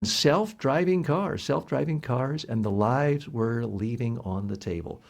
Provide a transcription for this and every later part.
Self-driving cars, and the lives we're leaving on the table.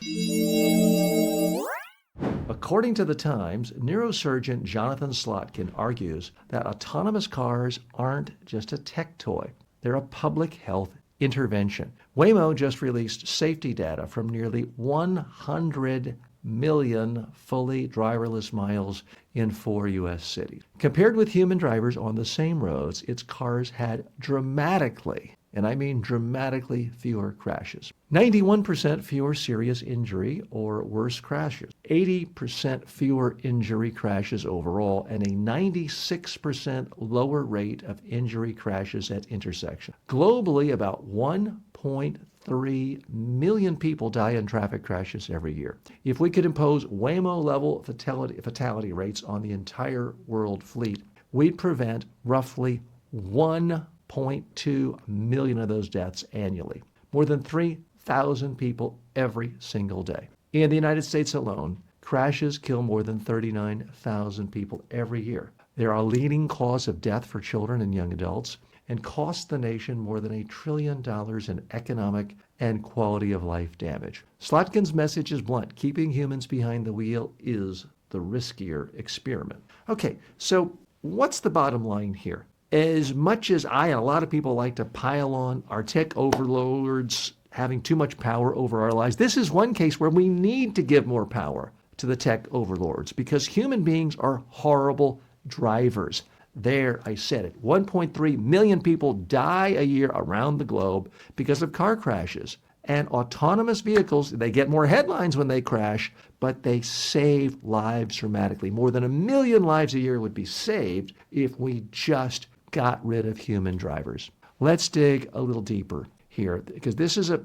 According to the Times, neurosurgeon Jonathan Slotkin argues that autonomous cars aren't just a tech toy. They're a public health intervention. Waymo just released safety data from nearly 100 million fully driverless miles in 4 U.S. cities. Compared with human drivers on the same roads, its cars had dramatically, and I mean dramatically, fewer crashes. 91% fewer serious injury or worse crashes. 80% fewer injury crashes overall, and a 96% lower rate of injury crashes at intersections. Globally, about 1.3 million people die in traffic crashes every year. If we could impose Waymo-level fatality rates on the entire world fleet, we'd prevent roughly 1.2 million of those deaths annually. More than 3,000 people every single day. In the United States alone, crashes kill more than 39,000 people every year. They're a leading cause of death for children and young adults, and cost the nation more than $1 trillion in economic and quality of life damage. Slotkin's message is blunt. Keeping humans behind the wheel is the riskier experiment. Okay, so what's the bottom line here? As much as I and a lot of people like to pile on our tech overlords having too much power over our lives, this is one case where we need to give more power to the tech overlords because human beings are horrible drivers. There, I said it. 1.3 million people die a year around the globe because of car crashes. And autonomous vehicles, they get more headlines when they crash, but they save lives dramatically. More than 1 million lives a year would be saved if we just got rid of human drivers. Let's dig a little deeper here, because this is a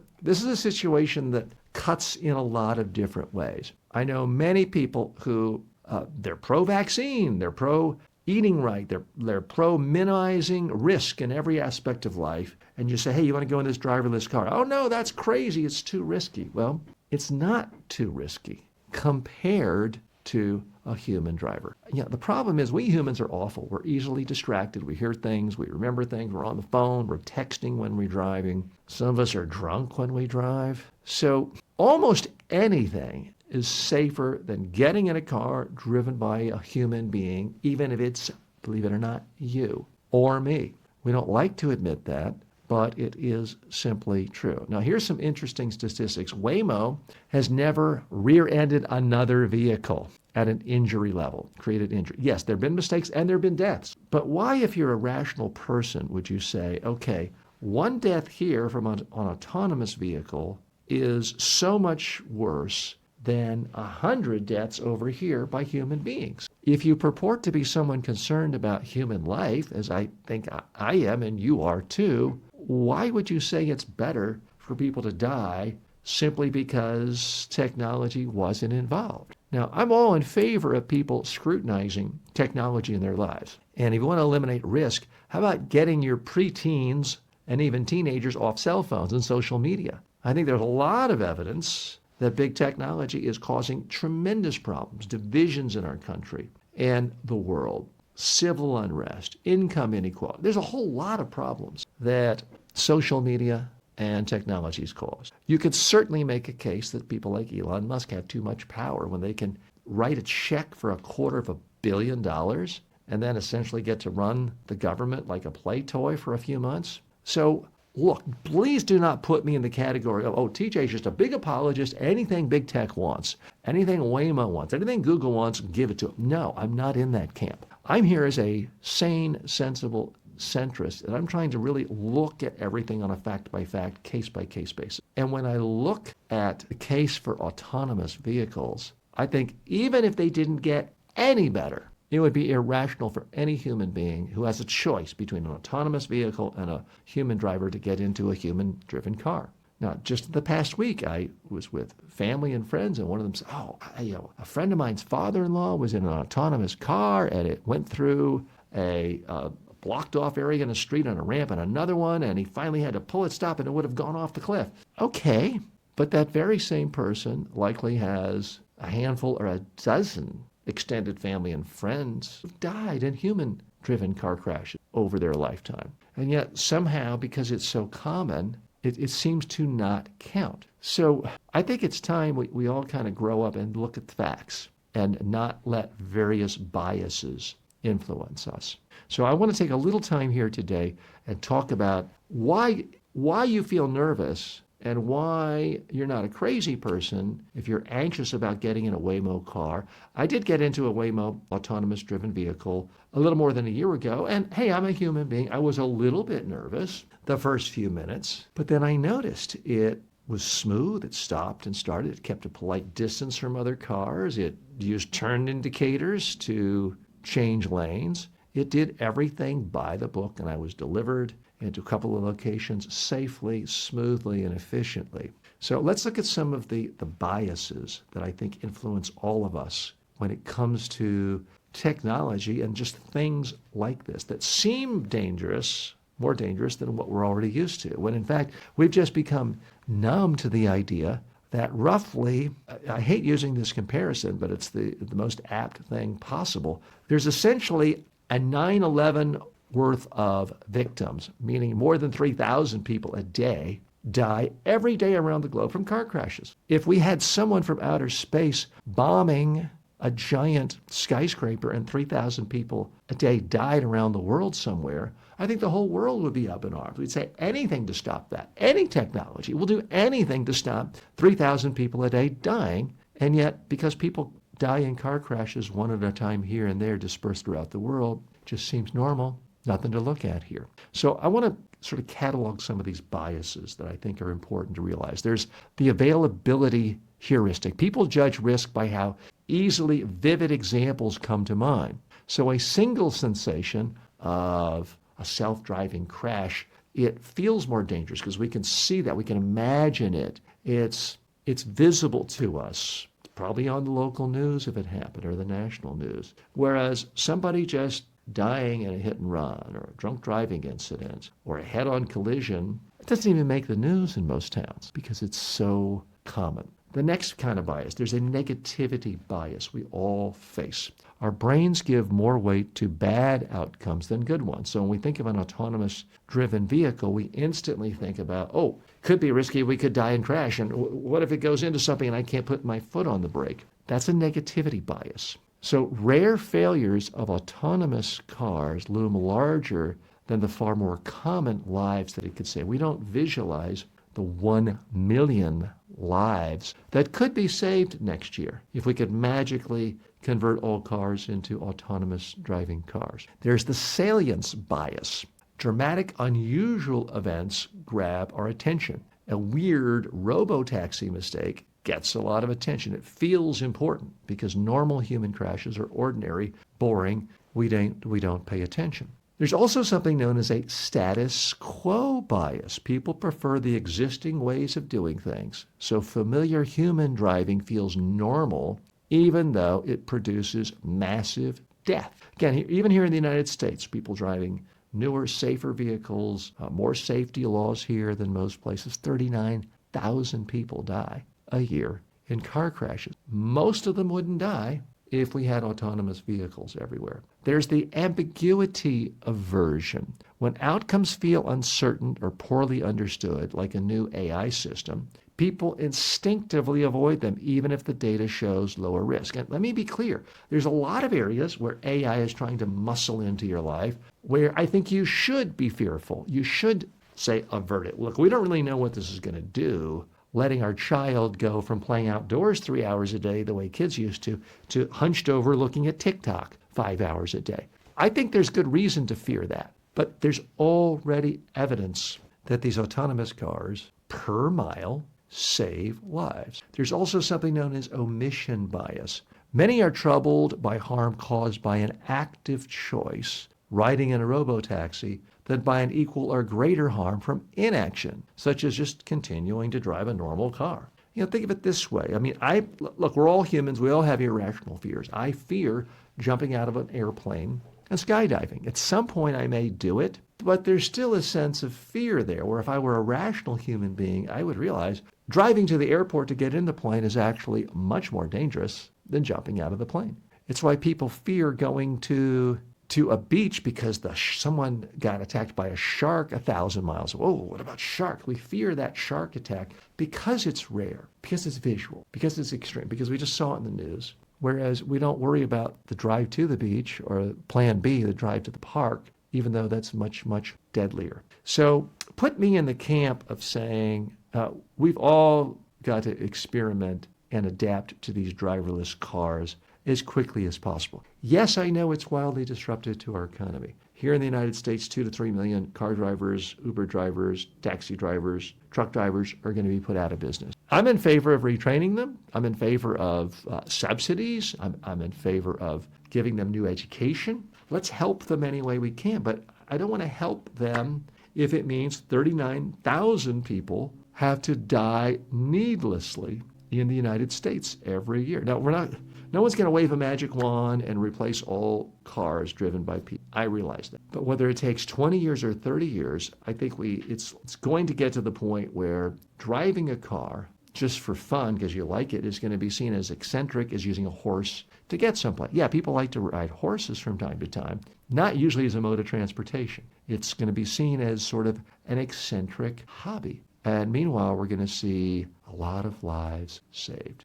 situation that cuts in a lot of different ways. I know many people who they're pro-vaccine, they're pro-eating right, they're pro-minimizing risk in every aspect of life. And you say, hey, you want to go in this driverless car? Oh, no, that's crazy. It's too risky. Well, it's not too risky compared to a human driver. Yeah, the problem is we humans are awful. We're easily distracted. We hear things. We remember things. We're on the phone. We're texting when we're driving. Some of us are drunk when we drive. So almost anything is safer than getting in a car driven by a human being, even if it's, believe it or not, you or me. We don't like to admit that, but it is simply true. Now, here's some interesting statistics. Waymo has never rear-ended another vehicle at an injury level, created injury. Yes, there have been mistakes and there have been deaths. But why, if you're a rational person, would you say, okay, one death here from an autonomous vehicle is so much worse than 100 deaths over here by human beings? If you purport to be someone concerned about human life, as I think I am and you are too, why would you say it's better for people to die simply because technology wasn't involved? Now, I'm all in favor of people scrutinizing technology in their lives. And if you want to eliminate risk, how about getting your preteens and even teenagers off cell phones and social media? I think there's a lot of evidence that big technology is causing tremendous problems, divisions in our country and the world, civil unrest, income inequality. There's a whole lot of problems that social media and technologies cause. You could certainly make a case that people like Elon Musk have too much power when they can write a check for $250 million and then essentially get to run the government like a play toy for a few months. So look, please do not put me in the category of, oh, TJ's just a big apologist. Anything big tech wants, anything Waymo wants, anything Google wants, give it to them. No, I'm not in that camp. I'm here as a sane, sensible centrist, and I'm trying to really look at everything on a fact-by-fact, case-by-case basis. And when I look at the case for autonomous vehicles, I think even if they didn't get any better, it would be irrational for any human being who has a choice between an autonomous vehicle and a human driver to get into a human-driven car. Now, just the past week, I was with family and friends, and one of them said, a friend of mine's father-in-law was in an autonomous car, and it went through a blocked-off area in a street on a ramp and another one, and he finally had to pull it stop, and it would have gone off the cliff. Okay, but that very same person likely has a handful or a dozen extended family and friends who died in driven car crashes over their lifetime. And yet somehow, because it's so common, it seems to not count. So I think it's time we all kind of grow up and look at the facts and not let various biases influence us. So I want to take a little time here today and talk about why you feel nervous and why you're not a crazy person if you're anxious about getting in a Waymo car. I did get into a Waymo autonomous driven vehicle a little more than a year ago, and hey, I'm a human being. I was a little bit nervous the first few minutes, but then I noticed it was smooth. It stopped and started. It kept a polite distance from other cars. It used turn indicators to change lanes. It did everything by the book, and I was delivered into a couple of locations safely, smoothly, and efficiently. So let's look at some of the biases that I think influence all of us when it comes to technology and just things like this that seem dangerous, more dangerous than what we're already used to, when in fact we've just become numb to the idea that roughly, I hate using this comparison, but it's the most apt thing possible. There's essentially a 9/11 worth of victims, meaning more than 3,000 people a day die every day around the globe from car crashes. If we had someone from outer space bombing a giant skyscraper and 3,000 people a day died around the world somewhere, I think the whole world would be up in arms. We'd say anything to stop that. Any technology will do anything to stop 3,000 people a day dying. And yet, because people die in car crashes one at a time here and there dispersed throughout the world, it just seems normal. Nothing to look at here. So I want to sort of catalog some of these biases that I think are important to realize. There's the availability heuristic. People judge risk by how easily vivid examples come to mind. So a single sensation of a self-driving crash, it feels more dangerous because we can see that, we can imagine it. It's visible to us, probably on the local news if it happened or the national news. Whereas somebody just dying in a hit and run or a drunk driving incident or a head-on collision, it doesn't even make the news in most towns because it's so common. The next kind of bias, there's a negativity bias we all face. Our brains give more weight to bad outcomes than good ones. So when we think of an autonomous driven vehicle, we instantly think about, oh, could be risky, we could die and crash. And what if it goes into something and I can't put my foot on the brake? That's a negativity bias. So rare failures of autonomous cars loom larger than the far more common lives that it could save. We don't visualize the 1 million lives that could be saved next year if we could magically convert all cars into autonomous driving cars. There's the salience bias. Dramatic, unusual events grab our attention. A weird robo-taxi mistake gets a lot of attention. It feels important because normal human crashes are ordinary, boring. We don't pay attention. There's also something known as a status quo bias. People prefer the existing ways of doing things. So familiar human driving feels normal, even though it produces massive death. Again, even here in the United States, people driving newer, safer vehicles, more safety laws here than most places. 39,000 people die a year in car crashes. Most of them wouldn't die if we had autonomous vehicles everywhere. There's the ambiguity aversion. When outcomes feel uncertain or poorly understood, like a new AI system, people instinctively avoid them, even if the data shows lower risk. And let me be clear, there's a lot of areas where AI is trying to muscle into your life where I think you should be fearful. You should say, avert it. Look, we don't really know what this is going to do. Letting our child go from playing outdoors 3 hours a day the way kids used to hunched over looking at TikTok 5 hours a day. I think there's good reason to fear that, but there's already evidence that these autonomous cars per mile save lives. There's also something known as omission bias. Many are troubled by harm caused by an active choice, riding in a robotaxi, than by an equal or greater harm from inaction, such as just continuing to drive a normal car. Think of it this way. I mean, look, we're all humans. We all have irrational fears. I fear jumping out of an airplane and skydiving. At some point, I may do it, but there's still a sense of fear there, where if I were a rational human being, I would realize driving to the airport to get in the plane is actually much more dangerous than jumping out of the plane. It's why people fear going to to a beach because someone got attacked by a shark 1,000 miles. Whoa, what about shark? We fear that shark attack because it's rare, because it's visual, because it's extreme, because we just saw it in the news. Whereas we don't worry about the drive to the beach or plan B, the drive to the park, even though that's much, much deadlier. So put me in the camp of saying we've all got to experiment and adapt to these driverless cars as quickly as possible. Yes, I know it's wildly disruptive to our economy. Here in the United States, 2 to 3 million car drivers, Uber drivers, taxi drivers, truck drivers are going to be put out of business. I'm in favor of retraining them. I'm in favor of subsidies. I'm in favor of giving them new education. Let's help them any way we can, but I don't want to help them if it means 39,000 people have to die needlessly in the United States every year. Now, no one's going to wave a magic wand and replace all cars driven by people. I realize that. But whether it takes 20 years or 30 years, I think it's going to get to the point where driving a car just for fun, because you like it, is going to be seen as eccentric as using a horse to get someplace. Yeah, people like to ride horses from time to time, not usually as a mode of transportation. It's going to be seen as sort of an eccentric hobby. And meanwhile, we're going to see a lot of lives saved.